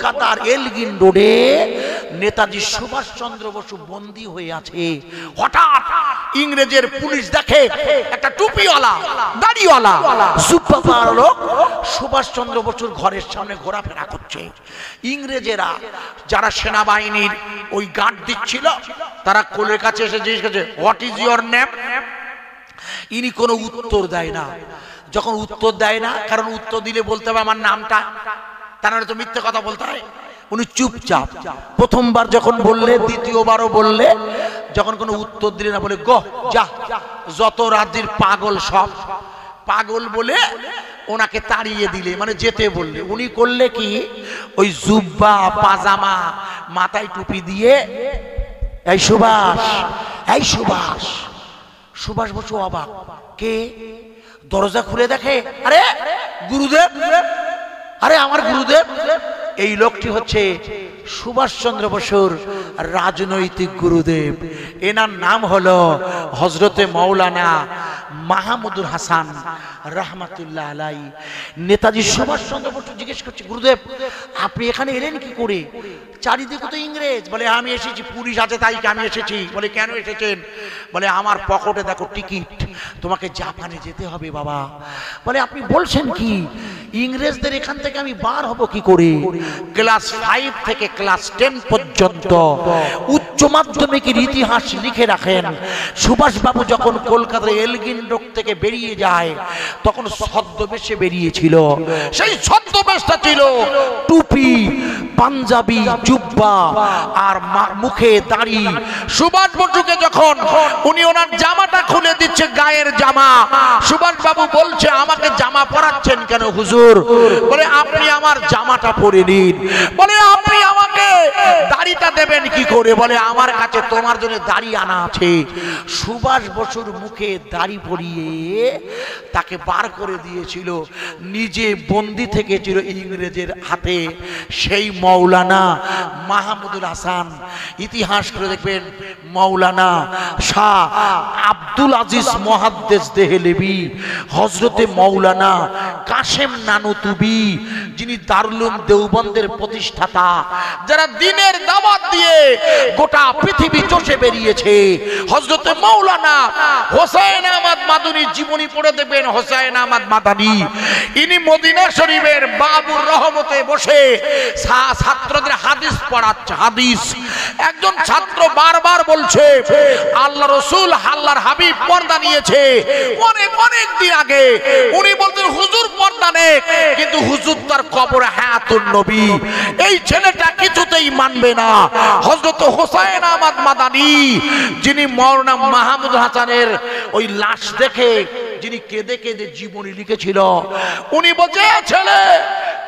কলকাতার এলগিন রোডে নেতাজি সুভাষচন্দ্র বসু বন্দী হয়ে আছে। হঠাৎ ইংরেজের পুলিশ দেখে একটা টুপিওয়ালা দাড়িওয়ালা সুপার লোক সুভাষচন্দ্র বসুর ঘরের সামনে ঘোরাফেরা করছে। ইংরেজেরা যারা সেনাবাহিনীর ওই গার্ড দিচ্ছিল তারা কোলের কাছে এসে জিজ্ঞেস করছে, হোয়াট ইজ ইউর নেম? ইনি কোনো উত্তর দেয় না। যখন উত্তর দেয় না, কারণ উত্তর দিলে বলতে হবে আমার নামটা, তা নাহলে তো মিথ্যে কথা বলতে হয়। উনি চুপচাপ। প্রথমবার যখন বললে, দ্বিতীয়বারও বললে, যখন কোনো উত্তর দিলে না বলে গো যা, যত রাজ্যের পাগল সব পাগল বলে ওনাকে তাড়িয়ে দিলে, মানে যেতে বললে। উনি করলে কি, ওই জুব্বা পাজামা মাথায় টুপি দিয়ে, এই সুভাষ, এই সুভাষ। সুভাষ বসু অবাক, কে? দরজা খুলে দেখে, আরে গুরুদেব, আরে আমার গুরুদেব। এই লোকটি হচ্ছে সুভাষচন্দ্র বসুর রাজনৈতিক গুরুদেব। এনার নাম হলো হযরতে মাওলানা মাহমুদুল হাসান রহমাতুল্লাহ আলাই। নেতাজি সুভাষচন্দ্র বসু জিজ্ঞেস করছে, গুরুদেব আপনি এখানে এলেন কি করে? চারিদিকে তো ইংরেজ। বলে আমি এসেছি, পুলিশ আছে তাই আমি এসেছি। বলে কেন এসেছেন? বলে আমার পকেটে দেখো টিকিট, তোমাকে জাপানে যেতে হবে বাবা। বলে আপনি বলছেন কি? ইংরেজদের এখান থেকে আমি বার হব কি করে? ক্লাস 5 থেকে ক্লাস 10 পর্যন্ত উচ্চ মাধ্যমিকের ইতিহাস লিখে রাখেন। সুভাষবাবু যখন কলকাতার এলগিন রোড থেকে বেরিয়ে যায় তখন ছদ্মবেশে বেরিয়েছিল। সেই ছদ্মবেশটা ছিল টুপি, পাঞ্জাবি, জুব্বা আর মুখে দাড়ি। সুভাষ বসুকে যখন উনি ওনার জামাটা খুলে দিচ্ছে, গায়ের জামা, সুভাষবাবু বলছে আমাকে জামা পরাচ্ছেন কেন হুজুর? বলে আপনি আমার জামাটা পরে নিন। বলে আপনি আমাকে দাড়িটা দেবেন কি করে? বলে আমার কাছে তোমার জন্য দাড়ি আনা আছে। সুভাষ বসুর মুখে দাড়ি পরিয়ে তাকে বার করে দিয়েছিল। নিজে বন্দী থেকেছিল ইংরেজের হাতে সেই মাওলানা মাহমুদুল হাসান। ইতিহাস করে দেখবেন, মাওলানা শাহ আব্দুল আজিজ মুহাদ্দিস দেহলেভি, হযরতে মাওলানা কাসেম নানুতুবি, যিনি দারুল উলুম দেওবন্দের প্রতিষ্ঠাতা, যারা দিনের দাওয়াত দিয়ে গোটা পৃথিবী চষে বেরিয়েছে। হযরতে মাওলানা হোসেন আহমদ মাদানীর জীবনী পড়ে দেখবেন, হোসেন আহমদ মাদানী ইনি মদিনা শরীফের বাবুর রহমতে বসে ছাত্রদের হাদিস পড়াচ্ছে। হাদিস একজন ছাত্র বারবার বলছে আল্লাহ রাসূল আল্লাহর হাবিব পর্দা নিয়েছে অনেক অনেক দিন আগে। উনি বলতেন হুজুর পর্দা নেই, কিন্তু হুজুর তার কবরে হায়াতুন নবী। এই ছেলেটা কিছুতেই মানবে না। হযরত হোসেন আহমদ মাদানী, যিনি মাওলানা মাহমুদুল হাসানের ওই লাশ দেখে যিনি কেঁদে কেঁদে জীবনী লিখেছিল, উনি বলছে ছেলে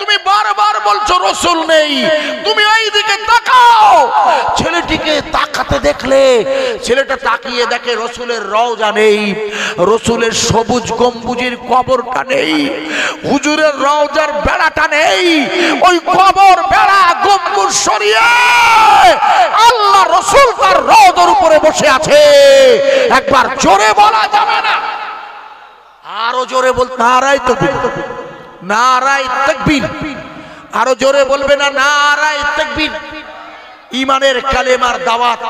তুমি বারবার বলছো রাসূল নেই, তুমি এই দিকে তাকাও। ছেলেটিকে তাকাতে দেখলে ছেলেটা তাকিয়ে দেখে রাসূলের রওজা নেই, রাসূলের সবুজ গম্বুজের কবরটা নেই, হুজুরের রওজার বেড়াটা নেই। ওই কবর বেড়া গম্বুজ সরিয়ে আল্লাহ রাসূল তার রওজার উপরে বসে আছে। একবার জোরে বলা যাবে না? আরো জোরে বল, নারায়ে তাকবীর, নারায়ে তাকবীর। আরো জোরে বলবে না? নারায়ে তাকবীর। ঈমানের কালেমার দাওয়াত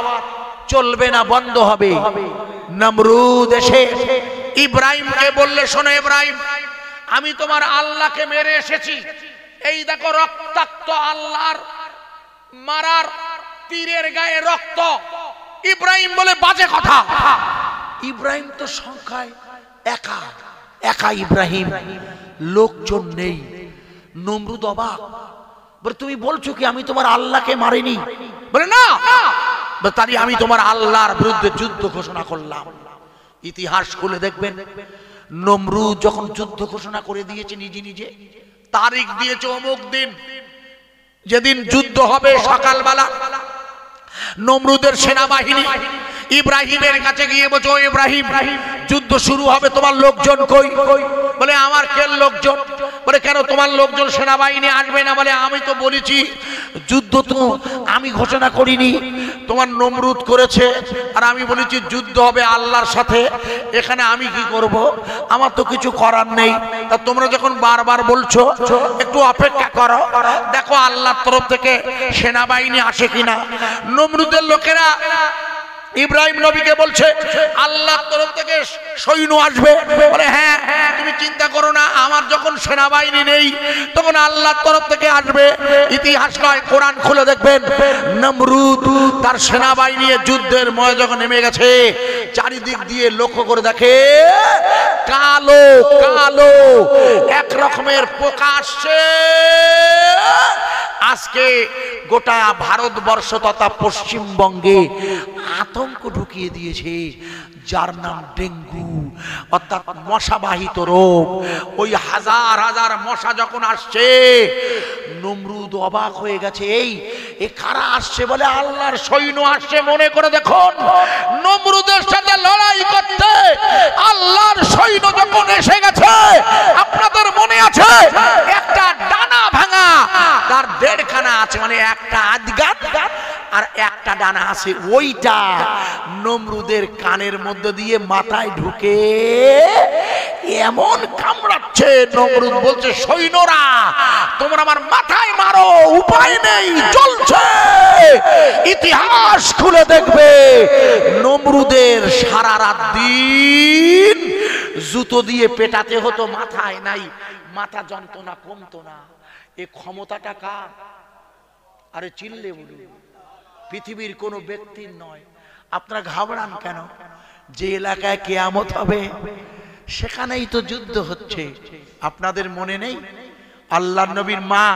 চলবে না, বন্ধ হবে। নমরুদ এসে ইব্রাহিমকে বললে, শোনো ইব্রাহিম, আমি তোমার আল্লাহকে মেরে এসেছি, এই দেখো রক্তাক্ত আল্লাহর মারার তীরের গায়ে রক্ত। ইব্রাহিম বলে বাজে কথা। ইব্রাহিম তো সংখ্যায় একা একা, ইব্রাহিম লোকজন নেই। নমরুদ অবাক, বলে তুমি বলছো কি আমি তোমার আল্লাহকে মারিনি? বলে না, তাই আমি তোমার আল্লাহর বিরুদ্ধে যুদ্ধ ঘোষণা করলাম। ইতিহাস খুলে দেখবেন, নমরুদ যখন যুদ্ধ ঘোষণা করে দিয়েছে নিজে নিজে, তারিখ দিয়েছে অমুক দিন, যেদিন যুদ্ধ হবে সকালবেলা। নমরুদের সেনাবাহিনী ইব্রাহিমের কাছে গিয়ে বলছে, ও ইব্রাহিম যুদ্ধ শুরু হবে, তোমার লোকজন কই? বলে আমার কেন লোকজন? বলে কেন তোমার লোকজন সেনাবাহিনী আসবে না? বলে আমি তো বলেছি যুদ্ধ তো আমি ঘোষণা করিনি, তোমার নমরুদ করেছে আর আমি বলেছি যুদ্ধ হবে আল্লাহর সাথে, এখানে আমি কি করব? আমার তো কিছু করার নেই। তা তোমরা যখন বারবার বলছো একটু অপেক্ষা করো, দেখো আল্লাহর তরফ থেকে সেনাবাহিনী আসে কিনা। নমরুদের লোকেরা ইব্রাহিম নবীকে বলছে আল্লাহর তরফ থেকে সৈন্য আসবে। বলে হ্যাঁ, তুমি চিন্তা করো না, আমার যখন সেনাবাহিনী নেই তখন আল্লাহর তরফ থেকে আসবে। ইতিহাস নয়, কোরআন খুলে দেখবেন, নমরুদ তার সেনাবাহিনী যুদ্ধের ময়দানে নেমে গেছে। চারিদিক দিয়ে লক্ষ্য করে দেখে কালো কালো এক রকমের পোকা আসছে। আজকে গোটা ভারতবর্ষ তথা পশ্চিমবঙ্গে আতঙ্ক ঢুকিয়ে দিয়েছে, যার নাম ডেঙ্গু, অর্থাৎ মশাবাহিত রোগ। ওই হাজার হাজার মশা যখন আসছে, নমরুদ অবাক হয়ে গেছে। এই কারা আসছে? বলে আল্লাহর সৈন্য আসছে। মনে করে দেখুন, নমরুদের সাথে লড়াই করতে আল্লাহর সৈন্য যখন এসে গেছে, আপনাদের মনে আছে একটা ডানা ভাঙা তার দেড়খানা আছে, মানে একটা আধগাত আর একটা ডানা আছে, ওইটা নমরুদের কানের মধ্যে দিয়ে মাথায় ঢুকে এমন কামড়াচ্ছে। নমরুদ বলছে সৈন্যরা তোমরা আমার মাথায় মারো, উপায় নেই, চলছে। ইতিহাস খুলে দেখবে নমরুদের সারা রাত দিন জুতো দিয়ে পেটাতে হতো, মাথায় নাই, মাথা যন্ত্রণা কমতো না। এ ক্ষমতাটা কার? আরে চিল্লে বলুন, পৃথিবীর কোন ব্যক্তির নয়। আপনারা ঘাবড়ান কেন? যে এলাকায় কিয়ামত হবে সেখানেই তো যুদ্ধ হচ্ছে। আপনাদের মনে নেই আল্লাহর নবীর মা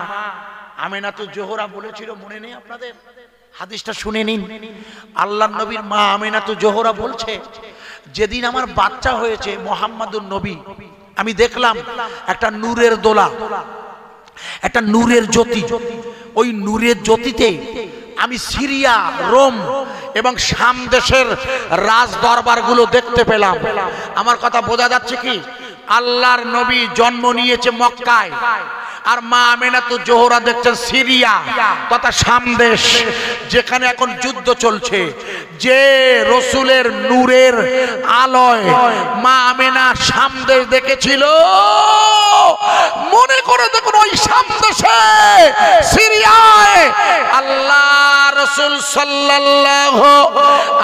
আমেনাতুজ জোহরা বলেছিল? মনে নেই আপনাদের? হাদিসটা শুনে নিন। আল্লাহর নবীর মা আমেনাতুজ জোহরা বলছে, যেদিন আমার বাচ্চা হয়েছে মুহাম্মাদুর নবী, আমি দেখলাম একটা নূরের দোলা, একটা নূরের জ্যোতি। ওই নূরের জ্যোতিতে আমি সিরিয়া, রোম এবং শাম দেশের রাজ দরবারগুলো দেখতে পেলাম। আমার কথা বোঝা যাচ্ছে কি? আল্লাহর নবী জন্ম নিয়েছে মক্কায়, আর মা আমেনাতুজ জোহরা দেখছেন সিরিয়া তথা শাম দেশ, যেখানে এখন যুদ্ধ চলছে। যে রসুলের নূরের আলোয় মা আমেনা শাম দেশ দেখেছিল, মনে করে দেখুন ওই শাম দেশে সিরিয়ায় আল্লাহ রসুল সাল্লাল্লাহু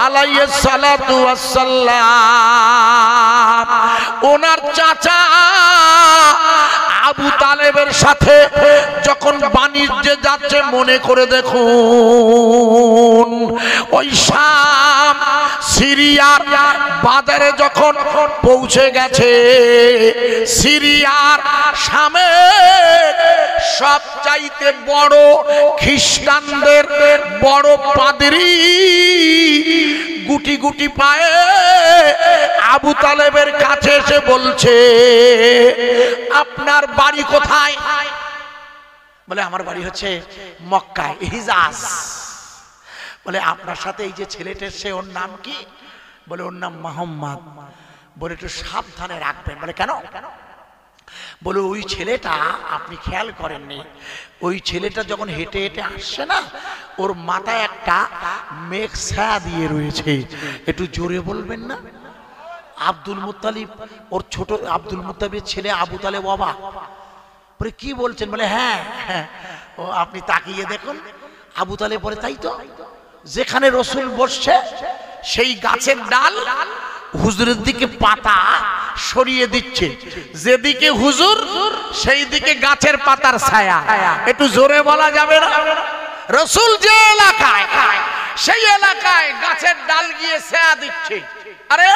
আলাইহি সাল্লাতু ওয়াসাল্লাম ওনার চাচা আবু তালেবের সাথে যখন বাণিজ্যে যাচ্ছে, মনে করে দেখুন ওই শাম সিরিয়ার বাজারে যখন পৌঁছে গেছে, সিরিয়ার শামে সবচাইতে বড় খ্রিস্টানদের বড় পাদ্রী গুটি গুটি পায়ে আবু তালেবের কাছে এসে বলছে, আপনার বাড়ি কোথায়? বলে আমার বাড়ি হচ্ছে মক্কায়, হিজাজ। বলে আপনার সাথে এই যে ছেলেটা এসেছে, ওর নাম কি? বলে ওর নাম মোহাম্মদ। বলে একটু সাবধানে রাখবেন। বলে কেন? বলে ওই ছেলেটা আপনি খেয়াল করেননি, ওই ছেলেটা যখন হেঁটে হেঁটে আসছে না, ওর মাথায় একটা মেঘ ছায়া দিয়ে রয়েছে। একটু জোরে বলবেন না? আব্দুল মুত্তালিব, ওর ছোট আব্দুল মুত্তালিবের ছেলে আবু তালেব বাবা। বলে কি বলছেন? বলে হ্যাঁ হ্যাঁ, ও আপনি তাকিয়ে দেখুন। আবু তালেব বলে তাই তো, যেখানে রসুল বসছে সেই গাছের ডাল হুজুরের দিকে পাতা সরিয়ে দিচ্ছে, যেদিকে হুজুর সেই দিকে গাছের পাতার ছায়া। একটু জোরে বলা যাবে না? রসুল যে এলাকায়, সেই এলাকায় গাছের ডাল গিয়ে ছায়া দিচ্ছে। আরে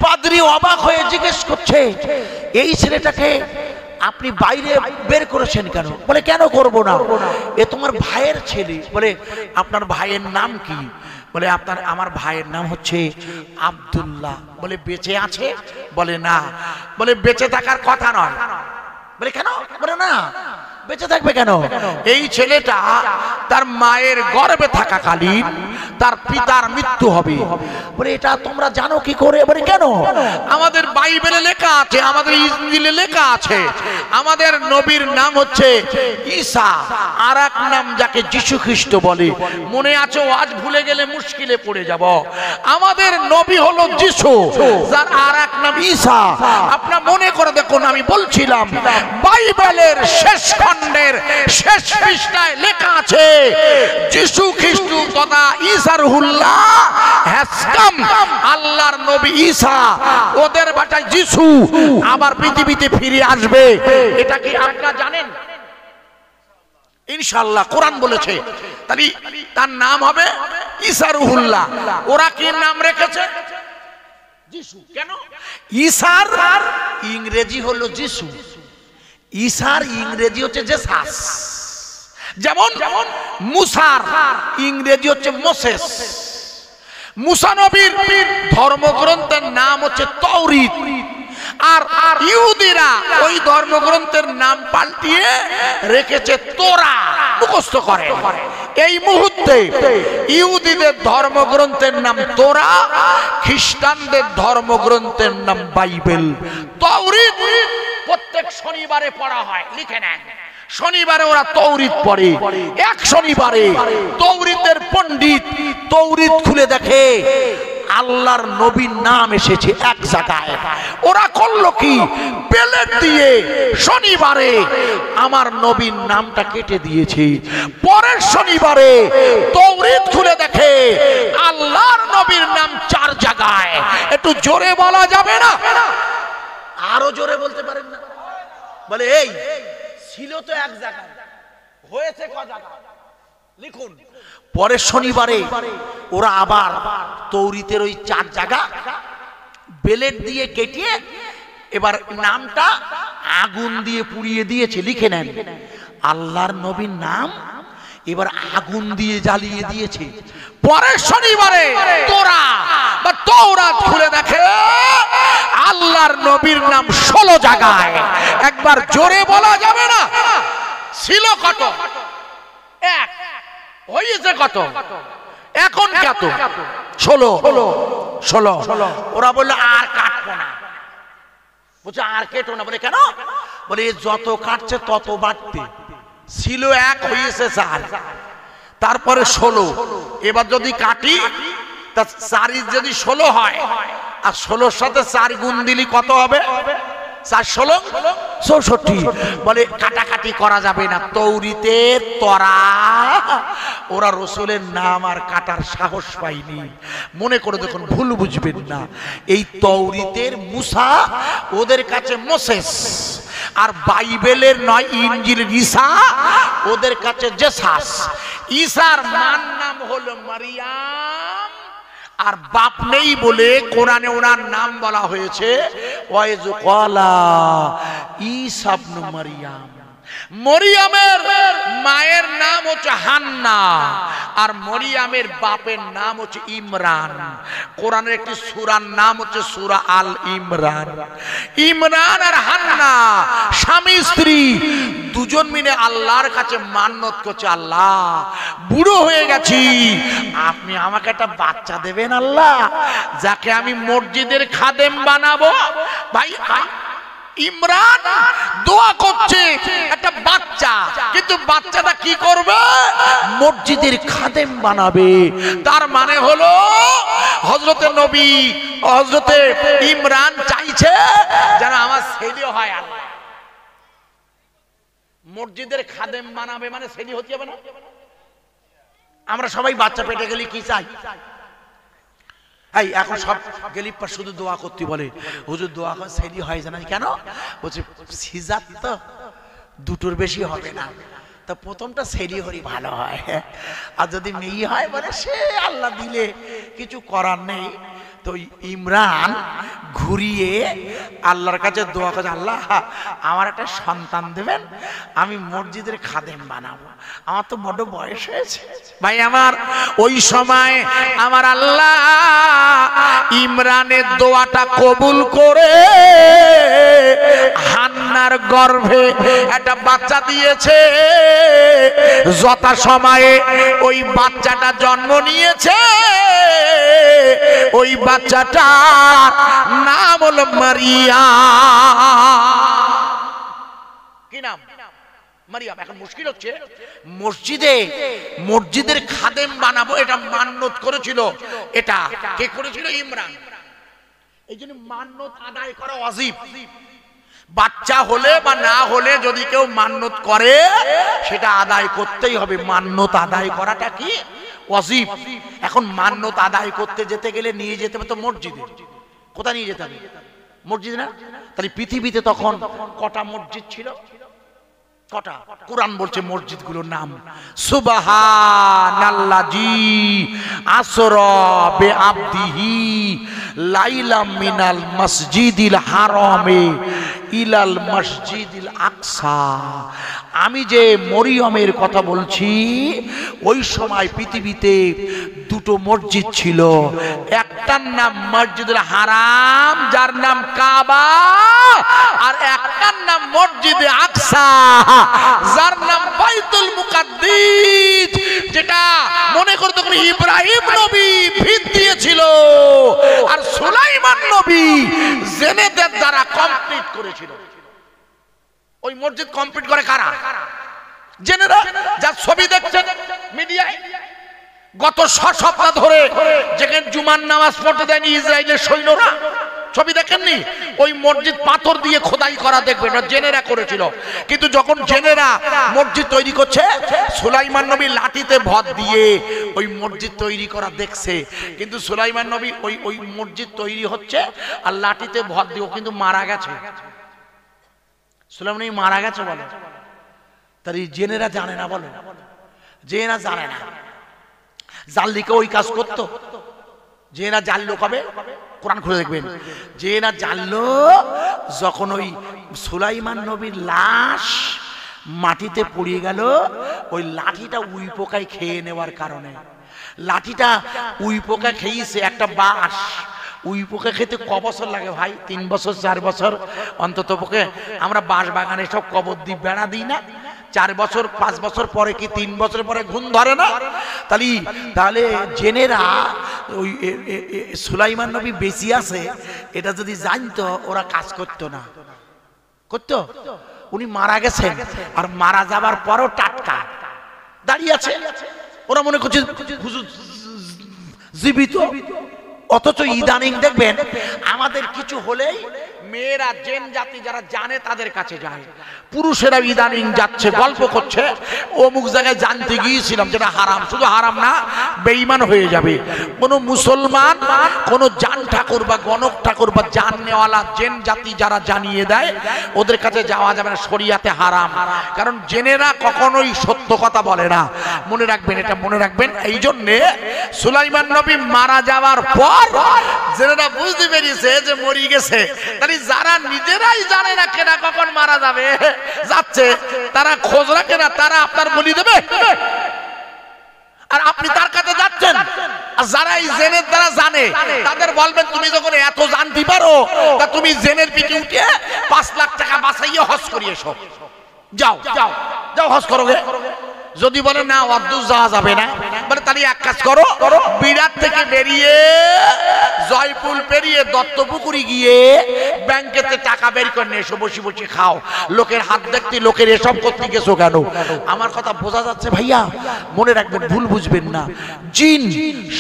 পাদ্রী অবাক হয়ে জিজ্ঞেস করছে, এই ছেলেটাকে আপনি বাইরে বের করেছেন কেন? বলে কেন করব না, এ তোমার ভাইয়ের ছেলে। বলে আপনার ভাইয়ের নাম কি? বলে আমার ভাইয়ের নাম হচ্ছে আব্দুল্লাহ। বলে বেঁচে আছে? বলে না। বলে বেঁচে থাকার কথা নয়। বলে কেন? বলে না, বেঁচে থাকবে কেন? এই ছেলেটা তার মায়ের গর্ভে থাকাকালীন তার পিতার মৃত্যু হবে। বলে এটা তোমরা জানো কি করে? বলে কেন? আমাদের বাইবেলে লেখা আছে, আমাদের ইনজিলে লেখা আছে, আমাদের নবীর নাম হচ্ছে ঈসা, আর এক নাম তাকে যিশু খ্রিস্ট বলে। মনে আছে? আজ ভুলে গেলে মুশকিলে পড়ে যাব। আমাদের নবী হলো যিশু, যার আর এক নাম ঈসা। আপনারা মনে করে দেখুন, আমি বলছিলাম বাইবেলের শেষ খণ্ডের শেষ পৃষ্ঠায় লেখা আছে যিশু খ্রিস্ট তথা ঈসা রুহুল্লাহ হ্যাজ কাম। আল্লাহর নবী ঈসা, ওদের ভাষায় যিশু, আবার পৃথিবীতে ফিরে আসবে। এটা কি আপনারা জানেন? ইনশাআল্লাহ কোরআন বলেছে। তাহলে তার নাম হবে ঈসা রুহুল্লাহ। ওরা কি নাম রেখেছে? যিশু। কেন? ঈসার ইংরেজি হলো যিশু, ঈসার ইংরেজি হচ্ছে জেসাস। যেমন মুসার ইংরেজি হচ্ছে মোসেস। মুসা নবীর ধর্মগ্রন্থের নাম হচ্ছে তৌরিত। আর ইহুদিরা ওই ধর্মগ্রন্থের নাম পাল্টিয়ে রেখেছে তোরা, মুখস্থ করে। এই মুহূর্তে ইহুদিদের ধর্মগ্রন্থের নাম তোরা, খ্রিস্টানদের ধর্মগ্রন্থের নাম বাইবেল। তৌরিত প্রত্যেক শনিবারে পড়া হয়, লিখে নেন। শনিবারে ওরা তৌরিত পড়ে। এক শনিবারে তৌরিতের পণ্ডিত তৌরিত খুলে দেখে আল্লাহর নবীর নাম এসেছে এক জায়গায়। ওরা করলো কি? প্লেট দিয়ে শনিবারে আমার নবীর নামটা কেটে দিয়েছে। পরের শনিবারে তৌরিত খুলে দেখে আল্লাহর নবীর নাম চার জায়গায়। একটু জোরে বলা যাবে না? আরো জোরে বলতে পারেন না? বলে এই ছিল তো এক জায়গায়, হয়েছে ক জায়গায়? লিখুন। পরের শনিবারে ওরা আবার তৌরিতের ওই চার জায়গা বেলেট দিয়ে কেটে এবার নামটা আগুন দিয়ে পুড়িয়ে দিয়েছে। লিখে নেন, আল্লাহর নবীর নাম এবার আগুন দিয়ে জ্বালিয়ে দিয়েছে। পরের শনিবারে তোরা বা তৌরাত খুলে দেখে আল্লাহর নবীর নাম 16 জায়গায়। একবার জোরে বলা যাবে না? ছিল কত? এক। হয়েছে কত? এখন কত? 16। ওরা বললো আর কাটবো না। বলছে আর কেটো না। বলে কেন? বলে যত কাটছে তত বাড়তে। ছিল এক, হয়েছে 4, তারপরে 16। এবার যদি কাটি তা 4 যদি 16 হয়, আর 16-র সাথে 4 গুণ দিলি কত হবে? 4 16 64। বলে কাটাকাটি করা যাবে না। তৌরিতের তোরা ওরা রসুলের নাম আর কাটার সাহস পায়নি। মনে করে দেখুন, ভুল বুঝবেন না। এই তৌরিতের মুসা, ওদের কাছে মোসেস। আর বাইবেলের নয় ইনজিল ঈসা, ওদের কাছে জেসাস। ঈসার মার নাম হলো মারিয়াম, আর বাপ নেই বলে কোরআনে ওনার নাম বলা হয়েছে ওয়াইজ ক্বালা ঈসা ইবনে মারিয়াম। মরিয়ামের মায়ের নাম হচ্ছে হান্না, আর মরিয়ামের বাপের নাম হচ্ছে ইমরান। কোরআনের একটি সূরার নাম হচ্ছে সূরা আল ইমরান। ইমরান আর হান্না স্বামী স্ত্রী দুজন মিলে আল্লাহর কাছে মান্নত করছে, আল্লাহ বুড়ো হয়ে গেছি, আপনি আমাকে একটা বাচ্চা দেবেন আল্লাহ, যাকে আমি মসজিদের খাদেম বানাবো। ভাই ইমরান দোয়া করছে একটা বাচ্চা, কিন্তু বাচ্চাটা কি করবে? মসজিদের খাদেম বানাবে। তার মানে হলো হযরতে নবী হযরতে ইমরান চাইছে যেন আমার ছেলে হয়, আল্লাহ মসজিদের খাদেম বানাবে, মানে ছেলে হতে হবে না? আমরা সবাই বাচ্চা পেটে গেলে কি চাই? এই এখন সব গেলিপা শুধু দোয়া করতে বলে, হুজুর দোয়া করে ছেলে হয় জানেন কেন? বলছে সিজাত তো দুটোর বেশি হবে না, তা প্রথমটা ছেলে হরি ভালো হয়, আর যদি মেয়ে হয় বলে সে আল্লাহ দিলে কিছু করার নেই। তো ইমরান ঘুরিয়ে আল্লাহর কাছে দোয়া করে, আল্লাহ আমার একটা সন্তান দেবেন, আমি মসজিদের খাদেম বানাবো, আমার তো বড় বয়স হয়েছে। ভাই আমার ওই সময় আমার আল্লাহ ইমরানের দোয়াটা কবুল করে হান্নার গর্ভে একটা বাচ্চা দিয়েছে। যথা সময়ে ওই বাচ্চাটা জন্ম নিয়েছে, ওই বাচ্চাটার নাম হলো মারিয়াম। কি নাম? মারিয়াম। এখন মুশকিল হচ্ছে মসজিদের খাদেম বানাবো, এটা মান্নত করেছিল। এটা কে করেছিল? ইমরান। এই জন্য মান্নত আদায় করা ওয়াজিব। বাচ্চা হলে বা না হলে যদি কেউ মান্নত করে সেটা আদায় করতেই হবে। মান্নত আদায় করাটা কি? ওয়াজিব। এখন মান্নত আদায় করতে যেতে গেলে নিয়ে যেতে হবে তো মসজিদে। কোথায় নিয়ে যেতে হবে? মসজিদ না? তাহলে পৃথিবীতে তখন কটা মসজিদ ছিল? কটা? কুরআন বলছে মসজিদগুলোর নাম, সুবহানাল্লাযী আসরা বিআবদিহি লাইলাম মিনাল মসজিদিল হারামে ইলাল মসজিদিল আকসা। আমি যে মরিয়মের কথা বলছি, ওই সময় পৃথিবীতে দুটো মসজিদ ছিল। একটার নাম মসজিদুল হারাম, যার নাম কাবা, আর একটার নাম মসজিদে আকসা, যার নাম বাইতুল মুকাদ্দিস, যেটা মনে করে তখন ইব্রাহিম নবী ভিত দিয়েছিল আর সুলাইমান নবী জেনেদের দ্বারা কমপ্লিট করেছিল। ওই মসজিদ কমপ্লিট করে কারা? জেনেরা। যার ছবি দেখছেন মিডিয়ায়, গত 6 সপ্তাহ ধরে যেখানে জুমার নামাজ পড়তে দেয়নি ইসরায়েলের সৈন্যরা, ছবি দেখেননি? ওই মসজিদ পাথর দিয়ে খোদাই করা, দেখবেন জেনেরা করেছিল। কিন্তু যখন জেনেরা মসজিদ তৈরি করছে, সুলাইমান নবী লাঠিতে ভর দিয়ে ওই মসজিদ তৈরি করা দেখছে। কিন্তু সুলাইমান নবী ওই মসজিদ তৈরি হচ্ছে আর লাঠিতে ভর দিয়ে ও কিন্তু মারা গেছে। সুলাইমান নবী মারা গেছে বলে, তাই জেনেরা জানে না। বলে জেনেরা জানে না। জাল্লিকে ওই কাজ করতো। জেনেরা জানলো কবে? কোরআন খুলে দেখবেন। জেনেরা জানলো যখন ওই সুলাইমান নবীর লাশ মাটিতে পড়িয়ে গেল, ওই লাঠিটা উই পোকায় খেয়ে নেওয়ার কারণে। লাঠিটা উই পোকা খেয়েছে। একটা বাঁশ উই পোকা খেতে ক বছর লাগে ভাই? 3 বছর 4 বছর অন্তত পক্ষে। আমরা বাঁশ বাগানে সব কবর দিই, বেড়া দিই না? 4 বছর 5 বছর পরে কি 3 বছর পরে ঘুম ধরে না? তাহলে জেনেরা ওই সুলাইমান নবী বেঁচে আছে এটা যদি জানতো, ওরা কাজ করতো না। করতো? উনি মারা গেছেন, আর মারা যাবার পরও টাটকা দাঁড়িয়ে আছে। ওরা মনে করছে হুজুর জীবিত। অথচ ইদানিং দেখবেন আমাদের কিছু হলেই মেয়েরা, জেন জাতি যারা জানে তাদের কাছে যায়। পুরুষেরা ইদানিং যাচ্ছে, গল্প করছে অমুক জায়গায় জানতে গিয়েছিলাম, যেটা হারাম। শুধু হারাম না, বেঈমান হয়ে যাবে। কোন মুসলমান কোন জান ঠাকুর বা গণক ঠাকুর বা জান নেওয়ালা জেন জাতি যারা জানিয়ে দেয়, ওদের কাছে যাওয়া যাবে না, শরিয়াতে হারাম। কারণ জেনেরা কখনোই সত্য কথা বলে না। মনে রাখবেন, এটা মনে রাখবেন। এই জন্যে সুলাইমান নবী মারা যাওয়ার পর জেনেরা বুঝতে পেরেছে যে মরি গেছে। তাই যারা নিজেরাই জানে না কেনা কখন মারা যাবে যাচ্ছে, তারা খোঁজ রাখে না, তারা আপনার বলি দেবে আর আপনি তার কাছে যাচ্ছেন। আর যারা এই জেনের দ্বারা জানে তাদের বলবেন, তুমি যখন এত জানতে পারো, তা তুমি জেনের পিঠে উঠে 5 লাখ টাকা বাঁচাইয়ে হজ করিয়ে এসো। যাও যাও যাও হজ করো। যদি বলে না অদ্দূর যাওয়া যাবে না, বলে তাহলে এক কাজ করো, বিরাট থেকে বেরিয়ে জয়পুর পেরিয়ে দত্তপুকুরি গিয়ে ব্যাংকেতে টাকা বের করে নিয়ে এসো, বসে বসে খাও। লোকের হাত দেখতে, লোকের এসব করতে গেছো কেন? আমার কথা বোঝা যাচ্ছে ভাইয়া? মনে রাখবেন, ভুল বুঝবেন না। জিন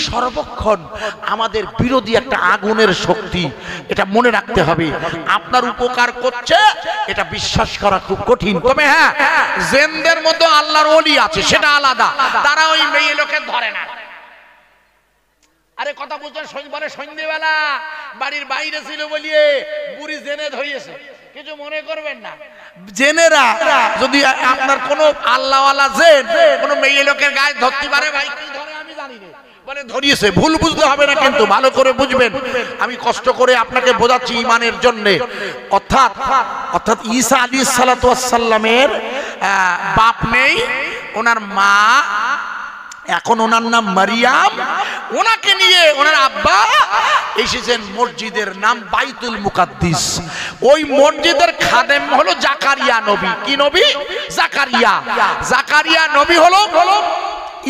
সর্বক্ষণ আমাদের বিরোধী একটা আগুনের শক্তি, এটা মনে রাখতে হবে। আপনার উপকার করছে এটা বিশ্বাস করা খুব কঠিন। তবে হ্যাঁ, জেনদের মধ্যে আল্লাহর ওলি আছে, সেটা আলাদা। তারা ওই মেয়ে লোকের ধরে না। আরে কথা বলছেন, সন্ধ্যেবেলা বাড়ির বাইরে ছিল বলিয়ে বুড়ি জেনে ধরিয়েছে, কিছু মনে করবেন না। জেনেরা যদি আপনার কোন আল্লাহওয়ালা জেন কোন মেয়ে লোকের গায়ে ধরতে পারে, ভাই কি ধরে আমি জানি না, বলে ধরিয়েছে। ভুল বুঝতে হবে না, কিন্তু ভালো করে বুঝবেন। আমি কষ্ট করে আপনাকে বোঝাচ্ছি ইমানের জন্য। অর্থাৎ ঈসা আলাইহিস সালাতু ওয়াস সালামের বাপ নেই, ওনার মা, এখন ওনার নাম মারিয়াম। ওনাকে নিয়ে ওনার আব্বা এসেছেন মসজিদের নাম বাইতুল মুকাদ্দিস। ওই মসজিদের খাদেম হলো জাকারিয়া নবী। কি নবী? জাকারিয়া। জাকারিয়া নবী হলো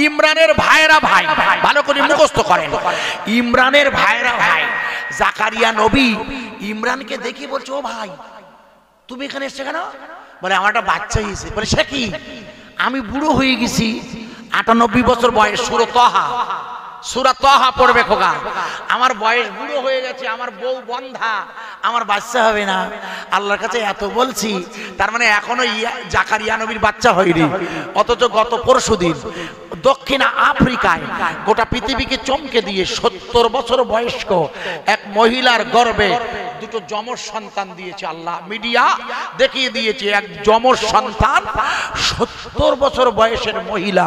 ইমরানের ভাইরা ভাই। ভালো করে মুখস্থ করেন, ইমরানের ভাইরা ভাই। জাকারিয়া নবী ইমরানকে দেখি বলছে, ও ভাই তুমি এখানে এসেছো কেন? বলে আমার একটা বাচ্চা হয়েছে। বলে সে কি? আমি বুড়ো হয়ে গেছি, 98 বছর বয়স। সূরা তাহা পড়বে খোকা। আমার বয়স বুড়ো হয়ে গেছে, আমার বউ বন্ধা, আমার বাচ্চা হবে না। আল্লাহর কাছে এত বলছি, তার মানে এখনো জাকারিয়া নবীর বাচ্চা হয়নি। অথচ গত পরশুদিন দক্ষিণ আফ্রিকায় গোটা পৃথিবীকে চমকে দিয়ে 70 বছর বয়স্ক এক মহিলার গর্ভে দুটো যমজ সন্তান দিয়েছে আল্লাহ। মিডিয়া দেখিয়ে দিয়েছে এক যমজ সন্তান। 70 বছর বয়সের মহিলা,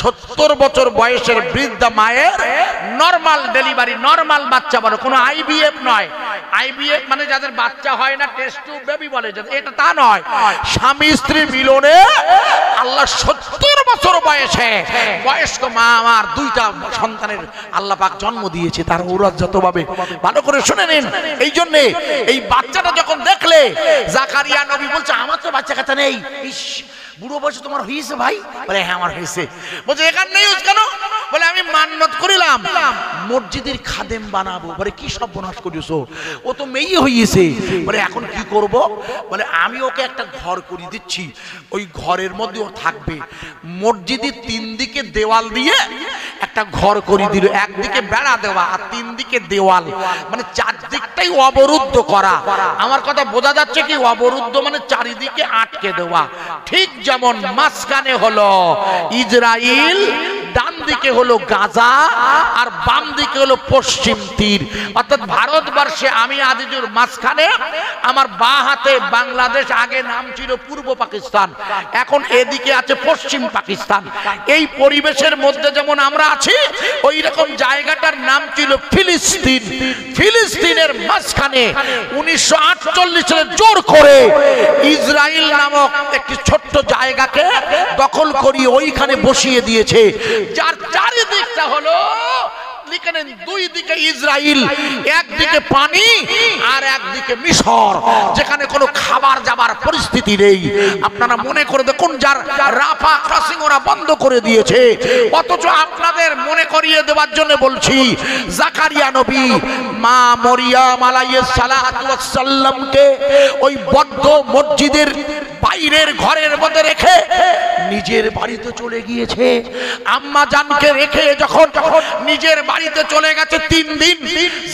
70 বছর বয়সের বৃদ্ধা মায়ের নরমাল ডেলিভারি, নরমাল বাচ্চা বলে, কোনো আইভিএফ নয়। আইভিএফ মানে যাদের বাচ্চা হয় না, টেস্ট টিউব বেবি বলে, এটা তা নয়। স্বামী স্ত্রী মিলনে আল্লাহ 70 বছর বয়সে বয়স্ক মা আমার দুইটা সন্তানের আল্লাহ পাক জন্ম দিয়েছে। তার ঔরজ্জাতভাবে ভালো করে শুনে নিন। এই জন্য এই বাচ্চাটা যখন দেখলে জাকারিয়া নবী বলছে আমার তো বাচ্চা কাচ্চা নেই। ইস, বুড়ো বয়সে তোমার হয়েছে ভাই? বলে হ্যাঁ আমার হয়েছে। বলছে এখানে নেই কেন? বলে আমি মান্নত করিলাম মসজিদের খাদেম বানাবো। বলে কি সর্বনাশ করেছো? ও তো মেয়ে হয়েছে। বলে এখন কি করব? বলে আমি ওকে একটা ঘর করে দিচ্ছি, ওই ঘরের মধ্যে ও থাকবে। মসজিদের 3 দিকে দেওয়াল দিয়ে একটা ঘর করে দিল, একদিকে বেড়া দেওয়া আর 3 দিকে দেওয়াল, মানে 4 দিকটাই অবরুদ্ধ করা। আমার কথা বোঝা যাচ্ছে কি? অবরুদ্ধ মানে চারিদিকে আটকে দেওয়া। ঠিক যেমন মাঝখানে হলো ইসরাইল, ডান দিকে হলো গাজা, আর বাম দিকে হলো পশ্চিম তীর। অর্থাৎ ভারতবর্ষে আমি আজিজুর মাঝখানে, আমার বাঁ হাতে বাংলাদেশ, আগে নাম ছিল পূর্ব পাকিস্তান, এখন এদিকে আছে পশ্চিম পাকিস্তান। এই পরিবেশের মধ্যে যেমন আমরা আছি, ওই রকম জায়গাটার নাম ছিল ফিলিস্তিন। ফিলিস্তিনের মাঝখানে 1948 সালে জোর করে ইসরাইল নামক একটি ছোট্ট জায়গাকে দখল করিয়ে ওইখানে বসিয়ে দিয়েছে, যার চারিদিকটা হলো লিখে নেন, 2 দিকে ইসরাইল, একদিকে পানি আর একদিকে মিশর, যেখানে কোনো খাবার যাবার পরিস্থিতি নেই। আপনারা মনে করে দেখুন, যার রাফা ক্রসিং ওরা বন্ধ করে দিয়েছে। অথচ আপনাদের মনে করিয়ে দেওয়ার জন্য বলছি, জাকারিয়া নবী মা মরিয়ম আলাইহিস সালাতু ওয়াস সালামকে ওই বদ্ধ মসজিদের বাইরের ঘরের মধ্যে রেখে নিজের বাড়িতে চলে গিয়েছে। আম্মা জানকে রেখে যখন নিজের বাড়িতে চলে গেছে 3 দিন,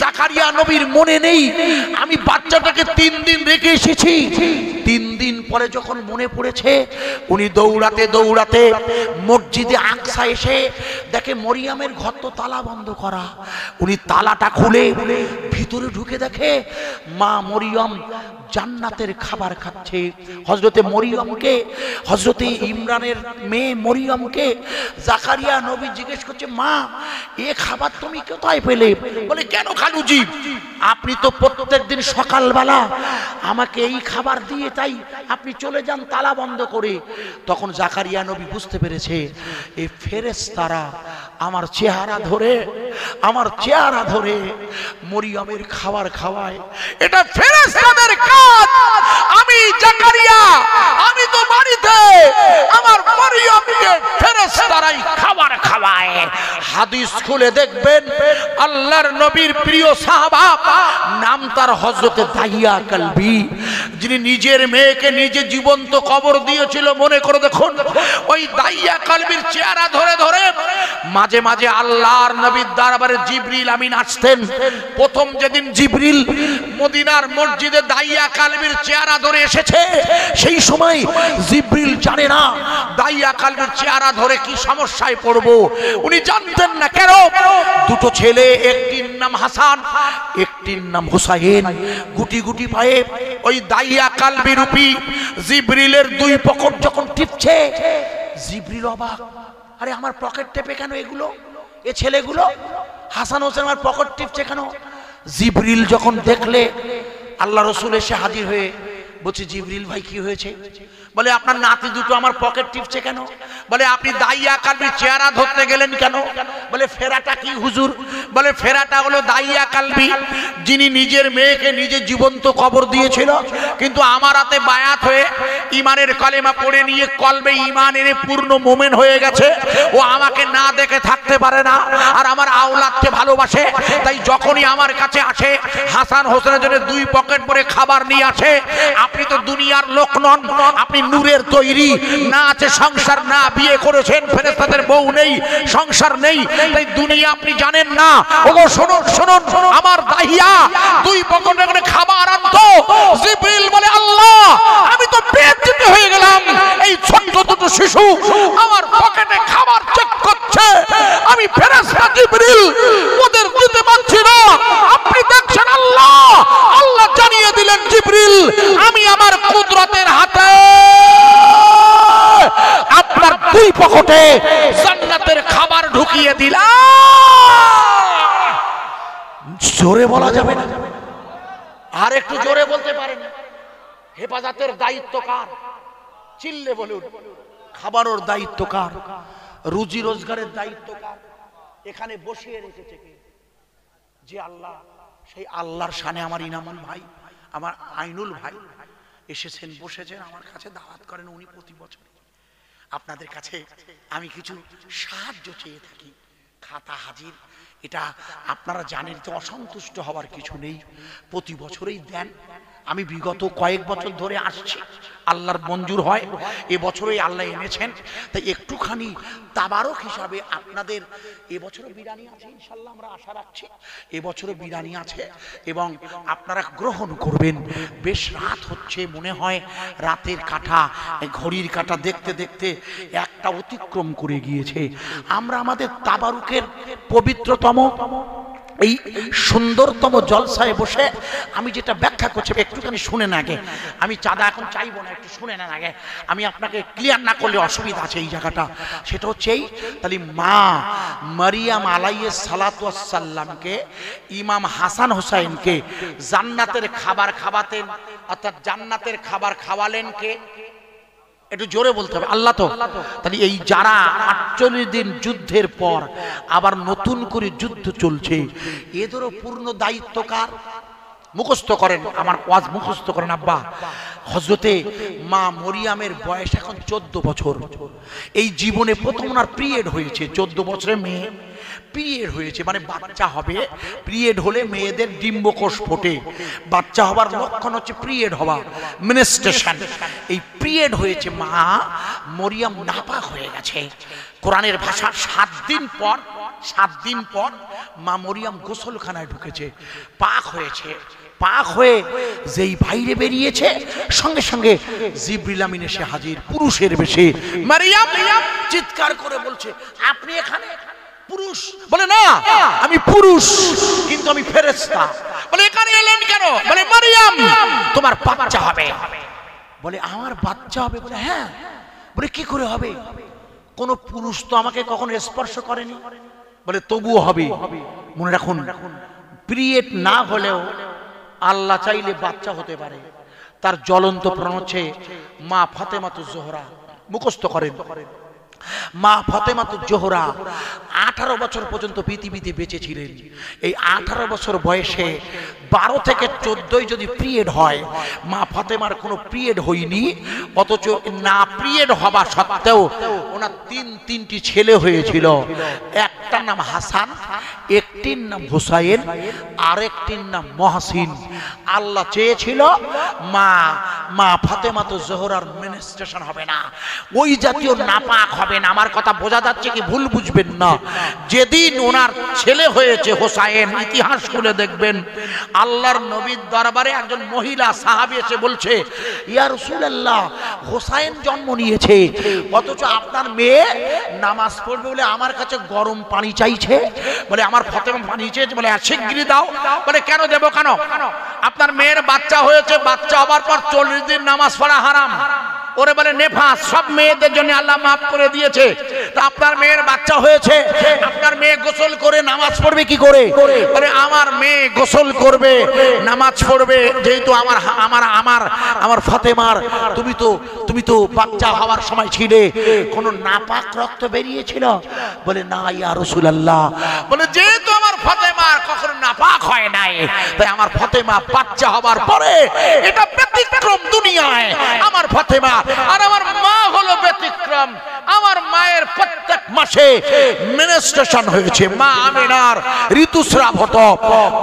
জাকারিয়া নবীর মনে নেই আমি বাচ্চাটাকে 3 দিন রেখে এসেছি। 3 দিন পরে যখন মনে পড়েছে, উনি দৌড়াতে দৌড়াতে মসজিদে আকসা এসে দেখে মরিয়মের ঘর তো তালা বন্ধ করা। উনি তালাটা খুলে ভিতরে ঢুকে দেখে মা মরিয়ম জান্নাতের খাবার খাচ্ছে। হযরতে মরিয়মকে, হযরতে ইমরানের মেয়ে মরিয়মকে জাকারিয়া নবী জিজ্ঞেস করছে, মা এ খাবার তুমি কোথায় পেলে? বলে কেন খালুজি, আপনি তো প্রত্যেকদিন সকালবেলা আমাকে এই খাবার দিয়ে, তাই আপনি চলে যান তালা বন্ধ করে। তখন জাকারিয়া নবী বুঝতে পেরেছে এই ফেরেশতারা আমার চেহারা ধরে মরিয়মের খাবার খাওয়ায়। এটা ফেরেশতাদের কাজ। আমি জাকারিয়া, আমি তো বাড়িতে আমার মরিয়মকে ফেরেশতারাই খাবার খাওয়ায়। হাদিস খুলে দেখবেন, আল্লাহর নবীর প্রিয় সাহাবা, নাম তার হযরতে দাইয়া কালবি, যিনি নিজের মেয়েকে নিজে জীবন্ত কবর দিয়েছিল। মনে করে দেখুন, ওই দাইয়া কালবির চেহারা ধরে ধরে মাঝে মাঝে আল্লাহর নবীর দরবারে জিবরিল আমিন আসতেন। প্রথম যেদিন জিবরিল মদিনার মসজিদে দাইয়া কালবির চেহারা ধরে এসেছে, সেই সময় জিবরিল জানে না দাইয়া কালবির চেহারা ধরে কি সমস্যায় পড়বো। উনি জানতেন না। কেন? দুটো ছেলে, একটির নাম হাসান, একটির নাম হুসাইন, গুটি গুটি পায়ে ওই দাইয়া কালবি রূপী জিবরিলের 2 পকেট যখন টিপছে, জিবরিল অবাক, আরে আমার পকেট টেপে কেন এগুলো, এ ছেলেগুলো? হাসান হোসেন আমার পকেট টিপছে কেন? জিবরিল যখন দেখলে, আল্লাহ রসুল এসে হাজির হয়ে বলছে, জিবরিল ভাই কি হয়েছে? বলে আপনার নাতি দুটো আমার পকেট টিপছে কেন? বলে আপনি দাইয়া কালবি চেহারা ধরতে গেলেন কেন? বলে ফেরাটা কি হুজুর? বলে ফেরাটা হলো দাইয়া কালবি, যিনি নিজের মেয়েকে নিজে জীবন্ত কবর দিয়েছিল, কিন্তু আমার হাতে বায়াত হয়ে ইমানের কালেমা পড়ে নিয়ে কলবে ইমান এনে পূর্ণ মোমেন হয়ে গেছে। ও আমাকে না দেখে থাকতে পারে না, আর আমার আওলাদকে ভালোবাসে। তাই যখনই আমার কাছে আসে হাসান হোসেনের জন্য 2 পকেট ভরে খাবার নিয়ে আসে। আপনি তো দুনিয়ার লোক নন, আপনি নূরের তৈরি, না আছে সংসার, না বিয়ে করেছেন, ফেরেশতাদের বউ নেই, সংসার নেই, তাই দুনিয়া আপনি জানেন না। ওগো শুনুন শুনুন, আমার দাহিয়া 2 পকেটে করে খাবার আনতো। জিবরিল বলে আল্লাহ আমি তো বেজ্জতি হয়ে গেলাম, এই ছোট্ট দুটো শিশু আমার পকেটে খাবার চেক করছে, আমি ফেরেশতা জিবরিল ওদের দিতে পারছি না। আপনি দেখছেন আল্লাহ, আল্লাহ জানিয়ে দিলেন জিবরিল আমি আমার কুদরতের হাতে আপনার 2 পকেটে জান্নাতের খাবার ঢুকিয়ে দিলাম। জোরে বলা যাবে না? আর একটু জোরে বলতে পারেন? হেফাজতের দায়িত্ব কার? চিল্লে বলুন। খাবারের দায়িত্ব কার? রুজি রোজগারের দায়িত্ব কার? এখানে বসিয়ে রেখেছে কে? যে আল্লাহ। সেই আল্লাহর শানে আমার ইনামুল ভাই, আমার আইনুল ভাই এসেছেন, বসেছেন, আমার কাছে দাওয়াত করেন। উনি প্রতি বছর আপনাদের কাছে আমি কিছু সাহায্য চেয়ে থাকি, খাতা হাজির। এটা আপনারা জানেন তো, অসন্তুষ্ট হওয়ার কিছু নেই, প্রতি বছরেই দেন। আমি বিগত কয়েক বছর ধরে আসছি, আল্লাহর মঞ্জুর হয়, এবছরই আল্লাহ এনেছেন। তাই একটুখানি তাবারক হিসাবে আপনাদের এবছরও বিরিয়ানি আছে ইনশাল্লাহ, আমরা আশা রাখছি এবছরও বিরিয়ানি আছে এবং আপনারা গ্রহণ করবেন। বেশ রাত হচ্ছে, মনে হয় রাতের কাঁটা, ঘড়ির কাঁটা দেখতে দেখতে 1টা অতিক্রম করে গিয়েছে। আমরা আমাদের তাবারুকের পবিত্রতম এই সুন্দরতম জলসায় বসে আমি যেটা ব্যাখ্যা করছি একটুখানি শুনেন আগে। আমি চাঁদা এখন চাইবো না, একটু শুনে নেন আগে। আমি আপনাকে ক্লিয়ার না করলে অসুবিধা আছে এই জায়গাটা। সেটা হচ্ছে এই, তাহলে মা মারিয়াম আলাইহিস সালাতু ওয়াস সালামকে, ইমাম হাসান হোসাইনকে জান্নাতের খাবার খাওয়াতেন, অর্থাৎ জান্নাতের খাবার খাওয়ালেন কে? একটু জোরে বলতে হবে, আল্লাহ তো। তাহলে এই যারা 48 দিন যুদ্ধের পর আবার নতুন করে যুদ্ধ চলছে, এদেরও পূর্ণ দায়িত্ব কার? মুখস্থ করেন, আমার ওয়াজ মুখস্থ করেন আব্বা। হযরতে মা মরিয়ামের বয়স এখন 14 বছর। এই জীবনে প্রথম ওনার পিরিয়ড হয়েছে, 14 বছরের মেয়ে পিরিয়ড হয়েছে, মানে বাচ্চা হবে। পিরিয়ড হলে মেয়েদের ডিম্বকোষ ফোটে, বাচ্চা হবার লক্ষণ হচ্ছে পিরিয়ড হওয়া, মেনস্ট্রুয়েশন। এই পিরিয়ড হয়েছে, মা মরিয়াম নাপাক হয়ে গেছে। কোরআনের ভাষা 7 দিন পর মা মরিয়াম গোসলখানায় ঢুকেছে, পাক হয়েছে। পাক হয়ে যেই বাইরে বেরিয়েছে, সঙ্গে সঙ্গে জিবরিল আমিন এসে হাজির, পুরুষের বেশে। মারিয়াম চিৎকার করে বলছে আপনি এখানে? পুরুষ বলে না আমি পুরুষ, কিন্তু আমি ফেরেশতা। বলে এখানে এলেন কেন? বলে মারিয়াম তোমার বাচ্চা হবে। বলে আমার বাচ্চা হবে? বলে হ্যাঁ। বলে কি করে হবে? কোন পুরুষ তো আমাকে কখনো স্পর্শ করেনি। বলে তবুও হবে। মনে রাখুন, পিরিয়ড না হলেও আল্লাহ চাইলে বাচ্চা হতে পারে। তার জ্বলন্ত প্রমাণ হচ্ছে মা ফাতেমাতুজ জোহরা। মুখস্থ করেন, মা ফাতেমাতুজ জোহরা 18 বছর পর্যন্ত পৃথিবীতে বেঁচে ছিলেন। এই 18 বছর বয়সে 12 থেকে 14 যদি পিরিয়ড হয়, মা ফাতেমার কোনো পিরিয়ড হয়নি, অথচ না পিরিয়ড হওয়া সত্ত্বেও ওনার 3টি ছেলে হয়েছিল। একটার নাম হাসান, একটির নাম হুসাইন, আরেকটির নাম মহসিন। আল্লাহ চেয়েছিল মা ফাতেমাতুজ জোহরার মেনস্ট্রুয়েশন হবে না, ওই জাতীয় নাপাক হবে না। আমার কথা বোঝা যাচ্ছে কি? ভুল বুঝবেন না। যেদিন ওনার ছেলে হয়েছে হোসাইন, ইতিহাস খুলে দেখবেন, আল্লাহর নবীর দরবারে একজন মহিলা সাহাবী এসে বলছে, ইয়া রাসূলুল্লাহ, হোসাইন জন্ম নিয়েছে, অথচ আপনার মেয়ে নামাজ পড়বে বলে আমার কাছে গরম পানি চাইছে। বলে আমার ফাতেমা পানি চেয়েছে। বলে শিগগিরই দাও। বলে কেন দেব? কেন? আপনার মেয়ের বাচ্চা হয়েছে, বাচ্চা হবার পর 40 দিন নামাজ পড়া হারাম। ওরে বলে নেফাস। সব মেয়েদের জন্য আল্লাহ মাফ করে দিয়েছে। তা আপনার মেয়ের বাচ্চা হয়েছে, আপনার মেয়ে গোসল করে নামাজ পড়বে কি করে? বলে আমার মেয়ে গোসল করবে, নামাজ পড়বে, যেহেতু আমার আমার আমার আমার ফাতেমার তুমি তো বাচ্চা হওয়ার সময় ছিলে, কোনো নাপাক রক্ত বেরিয়েছিল? বলে না ইয়া রাসূলুল্লাহ। বলে যেহেতু আমার ফাতেমার কখনো নাপাক হয় নাই, তাই আমার ফাতেমা বাচ্চা হবার পরে এটা ব্যতিক্রম দুনিয়ায়। আমার ফাতেমা আর আমার মা হলো ব্যতিক্রম। আমার মায়ের প্রত্যেক মাসে মেনস্ট্রুয়েশন হয়েছে, মা আমিনার ঋতুস্রাব হতো,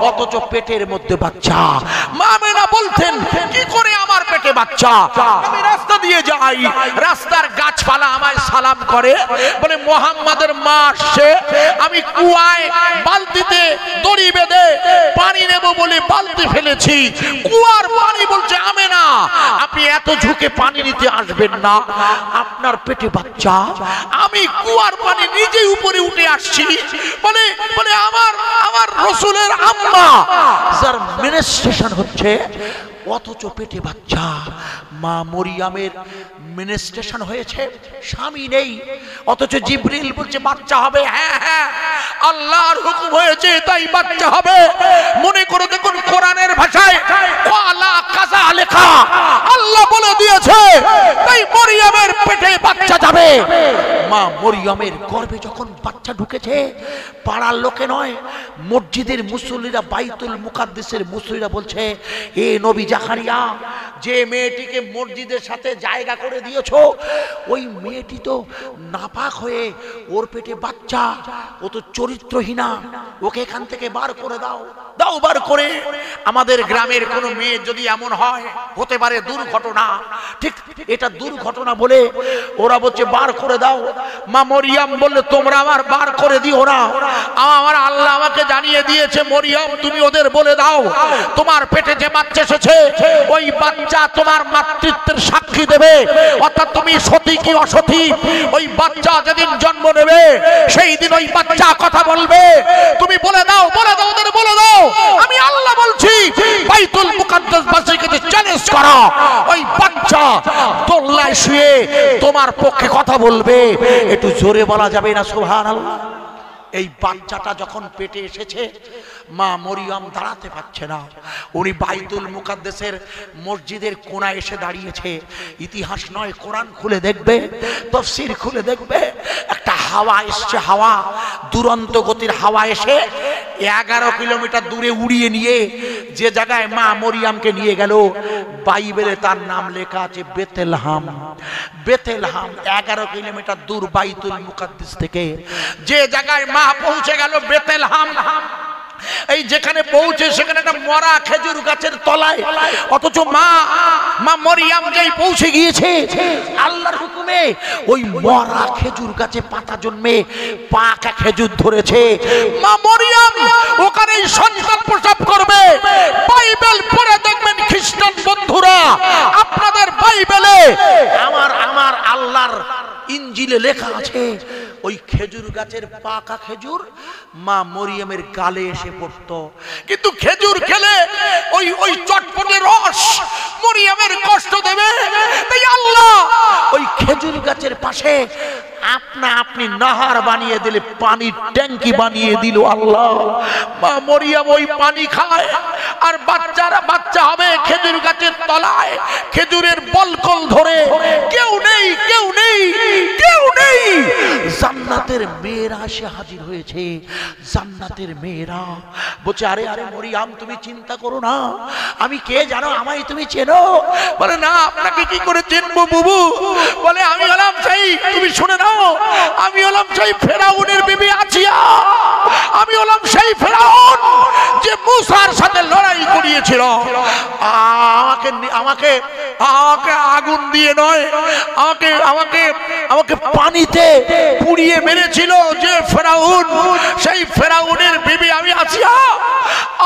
অথচ পেটের মধ্যে বাচ্চা। মা আমিনা বলতেন কি করে আমার পেটে বাচ্চা? আমি রাস্তা দিয়ে যাই, রাস্তার গাছপালা আমায় সালাম করে, বলে মুহাম্মাদের মা আসছে। আমি কুয়ায় বালতিতে দড়ি বেঁধে পানি নেব বলে বালতি ফেলেছি, কুয়ার পানি বলছে আমেনা আপনি এত ঝুঁকে পানি নিতে আসবেন না, আপনার পেটে বাচ্চা। আমি কুয়ার পানি নিজেই উপরে উঠে আসছি। বলে বলে আমার রাসূলের আম্মা যার মেনস্ট্রুয়েশন হচ্ছে, অথচ পেটে বাচ্চা। মা মরিয়মের মেনস্ট্রুয়েশন হয়েছে, স্বামী নেই, অথচ জিবরিল বলছে বাচ্চা হবে। হ্যাঁ হ্যাঁ আল্লাহর হুকুম হয়েছে তাই বাচ্চা হবে। মনে করে দেখুন কোরআনের ভাষায় ওয়ালা কাজা লেখা, আল্লাহ বলে দিয়েছে তাই মরিয়মের পেটে বাচ্চা যাবে। মা মরিয়মের গর্ভে যখন বাচ্চা ঢুকেছে, পাড়ার লোকে নয়, মসজিদের মুসল্লিরা, বাইতুল মুকাদ্দাসের মুসল্লিরা বলছে এ নবী জাকারিয়া, যে মেয়েটিকে মসজিদের সাথে জায়গা করে দিয়েছো, ওই মেয়েটি তো নাপাক হয়ে ওর পেটে বাচ্চা, ও তো চরিত্রহীনা, ওকে এখান থেকে বার করে দাও, দাও বার করে। আমাদের গ্রামের কোনো মেয়ে যদি এমন হয়, হতে পারে দুর্ঘটনা, ঠিক এটা দুর্ঘটনা বলে ওরা বলছে বার করে দাও। মা মরিয়ম বললে তোমরা আমার বার করে দিও না, আমার আল্লাহ আমাকে জানিয়ে দিয়েছে মরিয়ম তুমি ওদের বলে দাও তোমার পেটে যে বাচ্চা এসেছে ওই বাচ্চা তোমার মাতৃত্বের সাক্ষী দেবে, অর্থাৎ তুমি সতী কি অসতী, ওই বাচ্চা যেদিন জন্ম নেবে সেই দিন ওই বাচ্চা কথা বলবে। তুমি বলে দাও, বলে দাও, ওদের বলে দাও আমি আল্লাহ বলছি, বাইতুল মুকাদ্দাস বাসীকে চ্যালেঞ্জ করো, ওই বাচ্চা দোলনায় শুয়ে তোমার পক্ষে কথা বলবে। একটু জোরে বলা যাবে না সুবহানাল্লাহ? এই বাচ্চাটা যখন পেটে এসেছে, মা মরিয়ম দাঁড়াতে পারছে না, উনি বাইতুল মুকাদ্দাসের মসজিদের কোণায় এসে দাঁড়িয়েছে। ইতিহাস নয়, কোরআন খুলে দেখবে, তাফসীর খুলে দেখবে, একটা হাওয়া এসছে, হাওয়া দুরন্ত গতির হাওয়া এসে 11 কিলোমিটার দূরে উড়িয়ে নিয়ে যে জায়গায় মা মরিয়মকে নিয়ে গেল, বাইবেলে তার নাম লেখা আছে বেতেলহাম। বেতেলহাম 11 কিলোমিটার দূর বাইতুল মুকাদ্দাস থেকে। যে জায়গায় মা পৌঁছে গেল বেতেলহাম, এই যেখানে পৌঁছে সেখানে একটা মরা খেজুর গাছের তলায়, অথচ মা মরিয়ম যেই পৌঁছে গিয়েছে আল্লাহর হুকুমে ওই মরা খেজুর গাছে পাতা জন্মে পাকা খেজুর ধরেছে। মা মরিয়ম ওখানে সন্তান প্রসব করবে। বাইবেল পড়ে দেখবেন খ্রিস্টান বন্ধুরা, আপনাদের বাইবেলে আমার আল্লাহর ইনজিলে লেখা আছে ওই খেজুর গাছের পাকা খেজুর মা মরিয়মের গালে এসে পড়তো। কিন্তু খেজুর খেলে ওই চটপটে রস মরিয়মের কষ্ট দেবে, তাই আল্লাহ ওই খেজুর গাছের পাশে আপনি নাহার বানিয়ে দিলে, পানির ট্যাঙ্কি বানিয়ে দিল আল্লাহ। মা মরিয়ম ওই পানি খায় আর বাচ্চা হবে খেজুর গাছের তলায়, খেজুরের বলকল ধরে। কেউ নেই, কেউ নেই, কেউ নেই। জান্নাতের মেয়েরা এসে হাজির হয়েছে, জান্নাতের মেয়েরা বলছে আরে আরে মরিয়ম তুমি চিন্তা করো না, আমি কে জানো, আমায় তুমি চেনো? বলে না, আপনাকে কি করে চিনবো বুবু? বলে আমি হলাম সেই, তুমি শুনে নাও, আমি হলাম সেই ফেরাউনের বিবি আসিয়া, আমি হলাম সেই ফেরাউন যে মুসার সাথে লড়াই করিয়েছিল। আমাকে আমাকে আমাকে আগুন দিয়ে নয়, আমাকে আমাকে আমাকে পানিতে পুড়িয়ে মেরেছিল যে ফেরাউন, সেই ফেরাউনের বিবি আমি আসিয়া।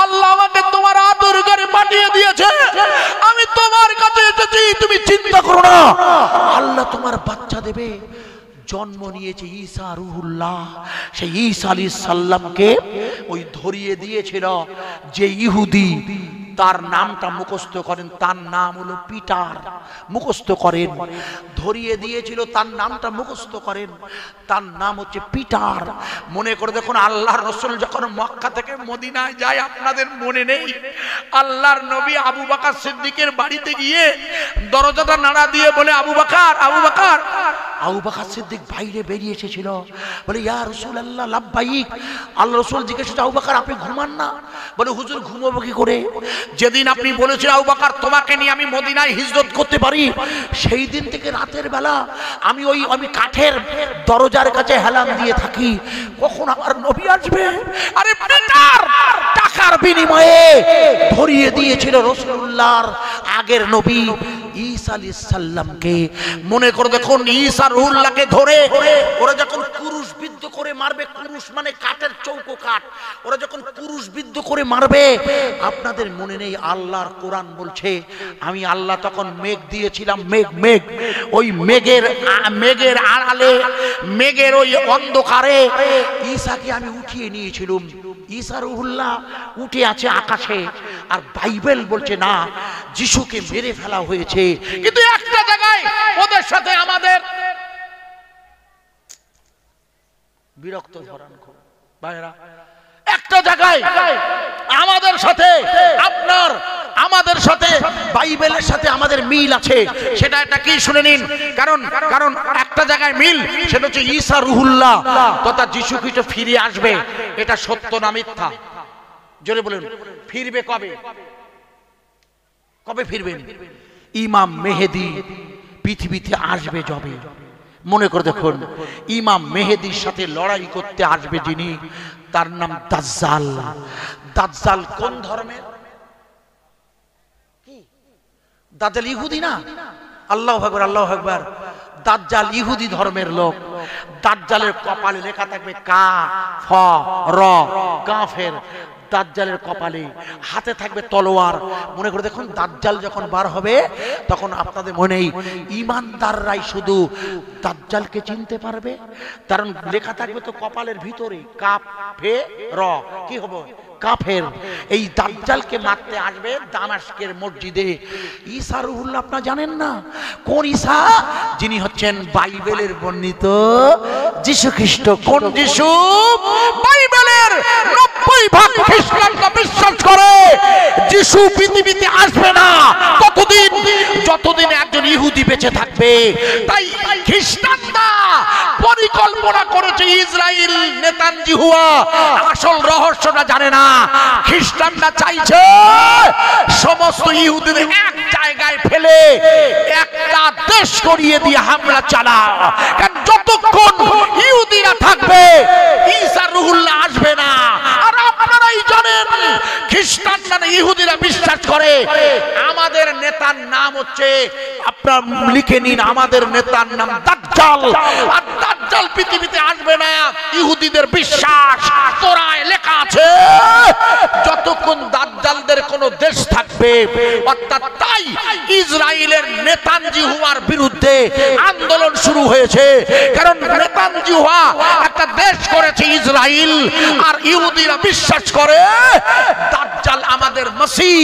আল্লাহ আমাকে তোমার আদর করে পাঠিয়ে দিয়েছে, আমি তোমার কাছে এসেছি, তুমি চিন্তা করো না, আল্লাহ তোমার বাচ্চা দেবে। জন্ম নিয়েছে ঈসা রুহুল্লাহ, সেই ঈসা আলাইহিস সালামকে ওই ধরিয়ে দিয়েছিল যে ইহুদি, তার নামটা মুখস্থ করেন, তার নাম হলো পিটার, মুখস্থ করেন। ধরিয়ে দিয়েছিল তার নামটা মুখস্থ করেন, তার নাম হচ্ছে পিটার। মনে করে দেখুন, আল্লাহর রাসূল যখন মক্কা থেকে মদিনায় যায়, আপনাদের মনে নেই আল্লাহর নবী আবু বকর সিদ্দিকের বাড়িতে গিয়ে দরজাটা নাড়া দিয়ে বলে, আবু বকর, আবু বকর। আবু বকর সিদ্দিক বাইরে বেরিয়ে এসেছিল, বলে ইয়া রাসূলুল্লাহ লাব্বাইক। আল্লাহ রাসূল জিজ্ঞেস করছে, আবু বকর আপনি ঘুমান না? বলে হুজুর ঘুমাবো কি করে, যেদিন আপনি বলেছিলেন আবু বকর তোমাকে নিয়ে আমি মদিনায় হিজরত করতে পারি, সেই দিন থেকে রাতের বেলা আমি কাঠের দরজার কাছে হেলান দিয়ে থাকি, কখন আমার নবী আসবে। আরে পিটার টাকার বিনিময়ে ধরিয়ে দিয়েছিল রাসূলুল্লাহর আগের নবী ঈসা আলাইহিস সালামকে। মনে করে দেখুন, ঈসা রুহুল্লাহকে ধরে ওরা যখন ক্রুশবিদ্ধ করে মারবে, ক্রুশ মানে কাঠের চৌকো কাঠ, ওরা যখন ক্রুশবিদ্ধ করে মারবে, আপনাদের মনে নেই আল্লাহর কোরআন বলছে আমি আল্লাহ তখন মেঘ দিয়েছিলাম, মেঘ ওই মেঘের আড়ালে, মেঘের ওই অন্ধকারে ঈসাকে আমি উঠিয়ে নিয়েছিলাম। ঈসা রুহুল্লাহ উঠে আছে আকাশে, আর বাইবেল বলছে না, যিশুকে মেরে ফেলা হয়েছে। কিন্তু একটা জায়গায় ওদের সাথে আমাদের বিরক্ত ধরান খুব ভাইরা, একটা জায়গায় আমাদের সাথে আপনার আমাদের সাথে বাইবেলের সাথে আমাদের মিল আছে, সেটা একটা কি শুনে নিন। কারণ একটা জায়গায় মিল, সেটা হচ্ছে ঈসা রুহুল্লাহ তথা যিশু খ্রিস্ট ফিরে আসবে। এটা সত্য না মিথ্যা? জোরে বলুন, ফিরবে কবে? কবে ফিরবেন? ইমাম মেহেদী পৃথিবীতে আসবে যবে। মনে করে দেখুন, ইমাম মেহেদীর সাথে লড়াই করতে আসবে যিনি, তার নাম দাজ্জাল। দাজ্জাল কোন ধর্মের? দাজ্জাল ইহুদি না? আল্লাহু আকবার, আল্লাহু আকবার। দাজ্জাল ইহুদি ধর্মের লোক। দাজ্জালের কপালে লেখা থাকবে কা ফ র, কাফের। দাজ্জালের কপালে হাতে থাকবে তলোয়ার। মনে করে দেখুন, দাজ্জাল যখন বার হবে তখন আপনাদের মনেই ঈমানদাররাই শুধু দাজ্জালকে চিনতে পারবে, কারণ লেখা থাকবে তো কপালের ভিতরে কাফ ফে র, কি হবে? কাফের। এই দাজ্জালকে মারতে আসবে দামেস্কের মসজিদে। ঈসা রুহুল্লাহ আপনারা জানেন না? কোন ঈসা? যিনি হচ্ছেন বাইবেলের বর্ণিত যিশু খ্রিস্ট। কোন যিশু? বাইবেলের 90 ভাগ খ্রিস্টানরা বিশ্বাস করে যিশু পৃথিবীতে আসবে না যতদিন একজন ইহুদি বেঁচে থাকবে। তাই খ্রিস্টানরা পরিকল্পনা করেছে ইসরায়েল নেতানজিহু আসল রহস্যটা জানে না। খ্রিস্টানরা চাইছে সমস্ত ইহুদিদের এক জায়গায় ফেলে একটা দেশ করিয়ে দিয়ে হামলা চালাও, কারণ যতক্ষণ ইহুদিরা থাকবে ঈসা রুহুল্লাহ আসবে না। আর আপনারাই জানেন খ্রিস্টানরা ইহুদিরা বিশ্বাস করে আমাদের নেতার নাম হচ্ছে, আপনারা লিখে নিন, আমাদের নেতার নাম দাজ্জাল। আর দাজ্জাল পৃথিবীতে আসবে না ইহুদিদের বিশ্বাস, তোরায় লেখা আছে। যতক্ষণ দাজ্জালদের কোন দেশ থাকবে, অর্থাৎ তাই ইসরায়েলের নেতানজিহুর বিরুদ্ধে আন্দোলন শুরু হয়েছে। কারণ নেতানজিহু একটা দেশ করেছে ইসরায়েল, আর ইহুদিরা বিশ্বাস করে দাজ্জাল আমাদের মসিহ,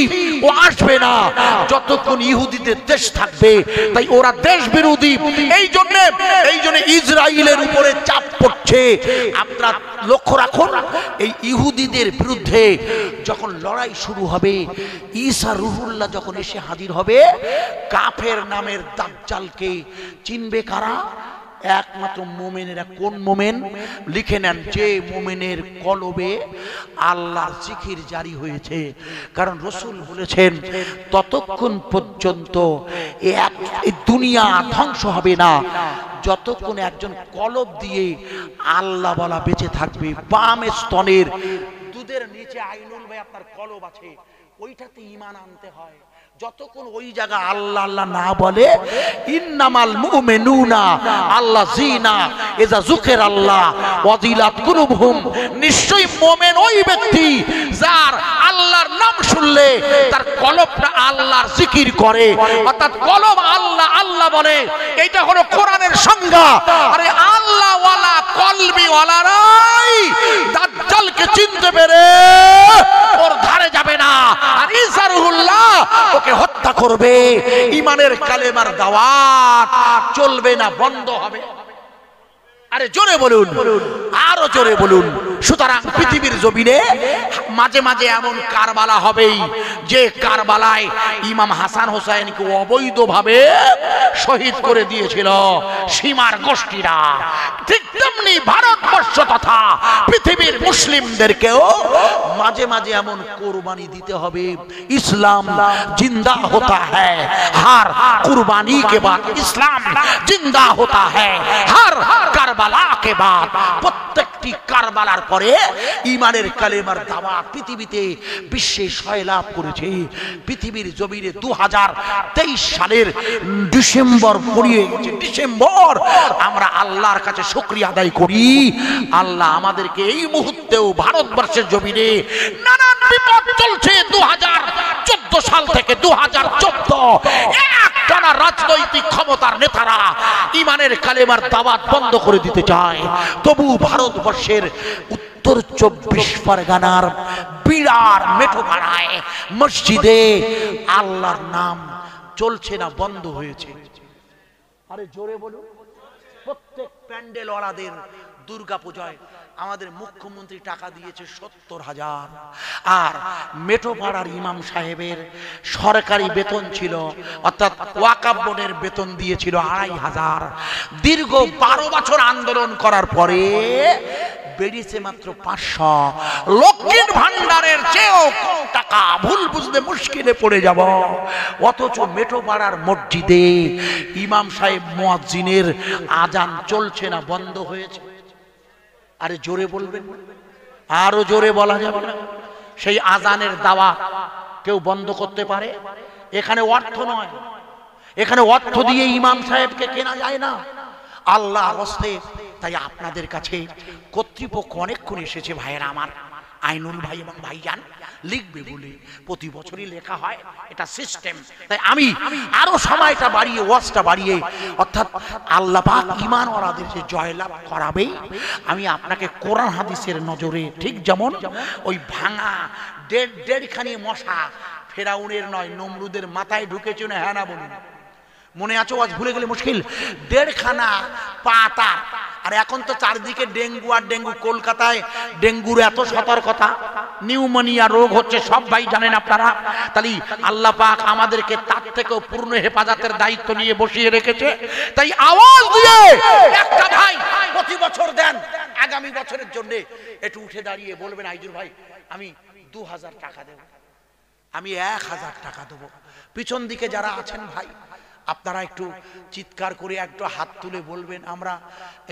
ও আসবে না যতক্ষণ ইহুদিদের দেশ থাকবে। তাই ওরা দেশ বিরোধী। এই জন্য ইসরায়েলের উপরে চাপ পড়ছে। আপনারা লক্ষ্য রাখুন, এই ইহুদিদের বিরুদ্ধে যখন লড়াই শুরু হবে, ঈসা রুহুল্লাহ যখন এসে হাজির হবে, কাফের নামের দাজ্জালকে চিনবে কারা? একমাত্র মুমিনেরা। কোন মুমিন? লিখে নেন, যে মুমিনের কলবে আল্লাহর জিকির জারি হয়েছে। কারণ রাসূল বলেছেন ততক্ষণ পর্যন্ত এই দুনিয়া ধ্বংস হবে না যতক্ষণ একজন কলব দিয়ে আল্লাহ বলা বেঁচে থাকবে। বাম স্তনের দুধের নিচে আইনুল ভাই আপনার কলব আছে, ওইটাতে ঈমান আনতে হয়। যতক্ষণ ওই জায়গা আল্লাহ আল্লাহ না বলে, ইন্নামাল মুমিনুনা আল্লাযিনা ইযা যুকিরাল্লাহ ওয়াজিলাত কুলুবুহুম, নিশ্চয়ই মুমিন ওই ব্যক্তি যার আল্লাহর নাম শুনলে তার কলবটা আল্লাহর জিকির করে, অর্থাৎ কলব আল্লাহ আল্লাহ বলে। এটা হলো কোরআনের সংজ্ঞা। আরে আল্লাহ ওয়ালা কলবি ওয়ালারাই দাজ্জালকে চিনতে পেরে ওর ধারে যাবে না। আর ঈসা রুহুল করবে, ইমানের কালেমার দাওয়াত চলবে না, বন্ধ হবে। আরে জোরে বলুন, আরো জোরে বলুন। সুতরাং পৃথিবীর জমিনে মাঝে মাঝে এমন কারবালা হবেই, যে কারবালায় ইমাম হাসান হোসেনকে অবৈধভাবে শহীদ করে দিয়েছিল সীমার গোষ্ঠীরা, ঠিক তেমনি ভারতবর্ষ তথা পৃথিবীর মুসলিমদেরকেও মাঝে মাঝে এমন কোরবানি দিতে হবে। ইসলাম জিন্দা হতা হ্যায় হর কুরবানি के बाद, ইসলাম জিন্দা হতা হ্যায় হর কারবালা के बाद। প্রত্যেকটি কারবালার পরে ইমানের কালেমার দাওয়াত পৃথিবীতে বিশ্বে সয়লাভ করেছে। পৃথিবীর জমিনে 2023 সালের ডিসেম্বর পড়িয়ে গেছে, ডিসেম্বর। আমরা আল্লাহর কাছে শুকরিয়া আদায় করি, আল্লাহ আমাদেরকে এই মুহূর্তেও ভারতবর্ষের জমিনে নানান বিপদ চলছে 2014 সাল থেকে 2014 একটানা রাজনৈতিক ক্ষমতার নেতারা ইমানের কালেমার দাওয়াত বন্ধ করে দিতে চায়। তবু ভারতবর্ষের উত্তর 24 পরগনার বিরার মেঠোপাড়ায় মসজিদে আল্লাহর নাম চলছে না, বন্ধ হয়েছে। আরে জোরে বলুন। প্রত্যেক প্যান্ডেল ওয়ালাদের দুর্গা পূজায় আমাদের মুখ্যমন্ত্রী টাকা দিয়েছে 70,000, আর মেঠোপাড়ার ইমাম সাহেবের সরকারি বেতন ছিল, অর্থাৎ ওয়াকফ বোর্ডের বেতন দিয়েছিল 2,500। দীর্ঘ 12 বছর আন্দোলন করার পরে বেরিয়েছে মাত্র 500। লক্ষ্মীর ভান্ডারের চেয়েও কম টাকা, ভুল বুঝতে মুশকিলে পড়ে যাব। অথচ মেঠোপাড়ার মসজিদে ইমাম সাহেব মুয়াজ্জিনের আজান চলছে না, বন্ধ হয়েছে। আরে জোরে বলবেন, আরো জোরে বলা যাবে না। সেই আজানের দাওয়াত কেউ বন্ধ করতে পারে? এখানে অর্থ নয়, এখানে অর্থ দিয়ে ইমাম সাহেবকে কেনা যায় না, আল্লাহ হস্তে। তাই আপনাদের কাছে কর্তৃপক্ষ অনেকক্ষণ এসেছে, ভাইয়েরা আমার, আইনুল ভাই এবং ভাইজান লিখবে বলে প্রতি বছরই লেখা হয়, এটা সিস্টেম। তাই আমি আরো সময়টা বাড়িয়ে, ওয়াজটা বাড়িয়ে, অর্থাৎ আল্লাহ পাক ঈমান ওয়ালাদের যে জয়লাভ করাবেই, আমি আপনাকে কোরআন হাদিসের নজরে, ঠিক যেমন ওই ভাঙা দেড়খানি মশা ফেরাউনের নয় নমরুদের মাথায় ঢুকেছে না, হ্যাঁ না বলুন? মনে আছে? আজ ভুলে গেলে মুশকিল। 1.5খানা পাতা, আর এখন তো চারদিকে ডেঙ্গু আর ডেঙ্গু। কলকাতায় ডেঙ্গুর এত সতর্কতা, নিউমোনিয়া রোগ হচ্ছে, সব ভাই জানেন আপনারা। তাই আল্লাহ পাক আমাদেরকে তার থেকেও পূর্ণ হেফাজতের দায়িত্ব নিয়ে বসিয়ে রেখেছে। তাই আওয়াজ দিয়ে একটা ভাই প্রতি বছর দেন, আগামী বছরের জন্য একটু উঠে দাঁড়িয়ে বলবেন, আইজুর ভাই আমি 2000 টাকা দেব, আমি 1000 টাকা দেবো। পিছন দিকে যারা আছেন ভাই, আপনারা একটু চিৎকার করে একটু হাত তুলে বলবেন, আমরা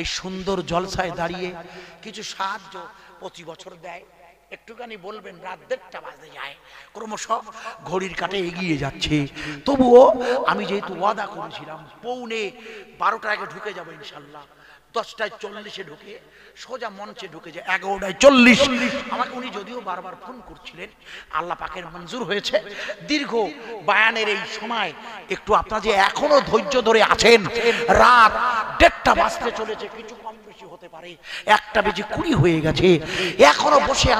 এই সুন্দর জলসায় দাঁড়িয়ে কিছু সাহায্য প্রতি বছর দেয়। একটুখানি বলবেন। রাত 1:30 বাজতে যায়, ক্রমশ ঘড়ির কাঁটে এগিয়ে যাচ্ছে। তবুও আমি যেহেতু ওয়াদা করেছিলাম 12:15 আগে ঢুকে যাবো ইনশাল্লাহ, 10:40 ঢুকে সোজা মঞ্চে ঢুকে যায় 11:40। আমাকে উনি যদিও বারবার ফোন করছিলেন, আল্লাহ পাকের মঞ্জুর হয়েছে। দীর্ঘ বায়ানের এই সময় একটু আপনারা যে এখনো ধৈর্য ধরে আছেন, রাত 1:30 বাজতে চলেছে, কিছু কম বেশি হতে পারে, 1:20 হয়ে গেছে, এখনো বসে